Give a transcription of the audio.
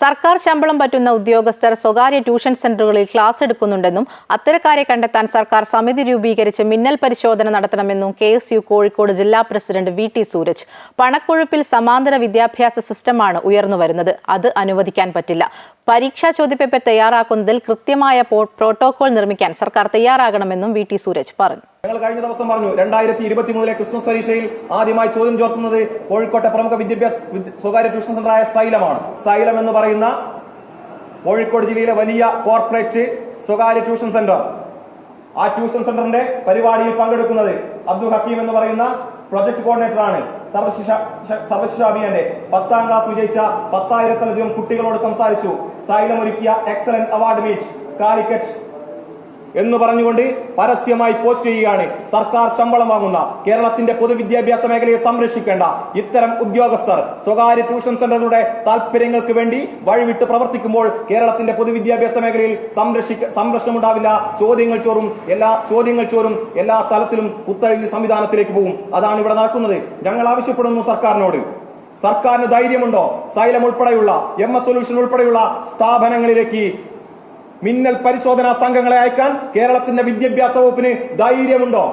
സർക്കാർ ശമ്പളം പറ്റുന്ന ഉദ്യോഗസ്ഥർ സ്വകാര്യ ട്യൂഷൻ സെന്ററുകളിൽ ക്ലാസ് എടുക്കുന്നുണ്ടെന്നും അത്തരക്കാരെ കണ്ടെത്താൻ സർക്കാർ സമിതി രൂപീകരിച്ച് മിന്നൽ പരിശോധന നടത്തണമെന്നും KSU കോഴിക്കോട് ജില്ലാ പ്രസിഡന്റ് VT സൂരജ്. പണക്കൊഴുപ്പിൽ സമാന്തര വിദ്യാഭ്യാസ സിസ്റ്റമാണ് ഉയർന്നുവരുന്നത്. അത് അനുവദിക്കാൻ പറ്റില്ല. പരീക്ഷാ ചോദ്യപേപ്പർ തയ്യാറാക്കുന്നതിൽ കൃത്യമായ പ്രോട്ടോകോൾ നിർമ്മിക്കാൻ സർക്കാർ തയ്യാറാകണമെന്നും VT സൂരജ് പറഞ്ഞു. ഞങ്ങൾ കഴിഞ്ഞ ദിവസം പറഞ്ഞു 2023 ക്രിസ്മസ് പരീക്ഷയിൽ ആദ്യമായി ചോദ്യം ചോർത്തുന്നത് കോഴിക്കോട്ടെ പ്രമുഖ വിദ്യാഭ്യാസ സ്വകാര്യ ട്യൂഷൻ സെന്ററായ സൈലമാണ്. സൈലം എന്ന് പറയുന്ന കോഴിക്കോട് ജില്ലയിലെ വലിയ കോർപ്പറേറ്റ് സ്വകാര്യ ട്യൂഷൻ സെന്റർ. ആ ട്യൂഷൻ സെന്ററിന്റെ പരിപാടിയിൽ പങ്കെടുക്കുന്നത് അബ്ദുൽ ഹക്കീം എന്ന് പറയുന്ന പ്രൊജക്ട് കോർഡിനേറ്റർ ആണ്. സർവശിക്ഷാ അഭിയാന്റെ 10ാം ക്ലാസ് വിജയിച്ച 10,000-ലധികം കുട്ടികളോട് സംസാരിച്ചു. സൈലം ഒരുക്കിയ എക്സലന്റ് അവാർഡ് മീറ്റ് കാലിക്കറ്റ് എന്ന് പറഞ്ഞുകൊണ്ട് പരസ്യമായി പോസ്റ്റ് ചെയ്യുകയാണ്. സർക്കാർ ശമ്പളം വാങ്ങുന്ന കേരളത്തിന്റെ പൊതുവിദ്യാഭ്യാസ മേഖലയെ സംരക്ഷിക്കേണ്ട ഇത്തരം ഉദ്യോഗസ്ഥർ സ്വകാര്യ ട്യൂഷൻ സെന്ററുകളുടെ താല്പര്യങ്ങൾക്ക് വേണ്ടി വഴിവിട്ട് പ്രവർത്തിക്കുമ്പോൾ കേരളത്തിന്റെ പൊതുവിദ്യാഭ്യാസ മേഖലയിൽ സംരക്ഷണമുണ്ടാവില്ല. ചോദ്യങ്ങൾ ചോറും എല്ലാ തലത്തിലും ഉത്തരവിധി സംവിധാനത്തിലേക്ക് പോകും. അതാണ് ഇവിടെ നടക്കുന്നത്. ഞങ്ങൾ ആവശ്യപ്പെടുന്നു സർക്കാരിന് ധൈര്യമുണ്ടോ സൈലം ഉൾപ്പെടെയുള്ള MS സൊല്യൂഷൻ ഉൾപ്പെടെയുള്ള സ്ഥാപനങ്ങളിലേക്ക് മിന്നൽ പരിശോധനാ സംഘങ്ങളെ അയക്കാൻ കേരളത്തിന്റെ വിദ്യാഭ്യാസ വകുപ്പിന് ധൈര്യമുണ്ടോ?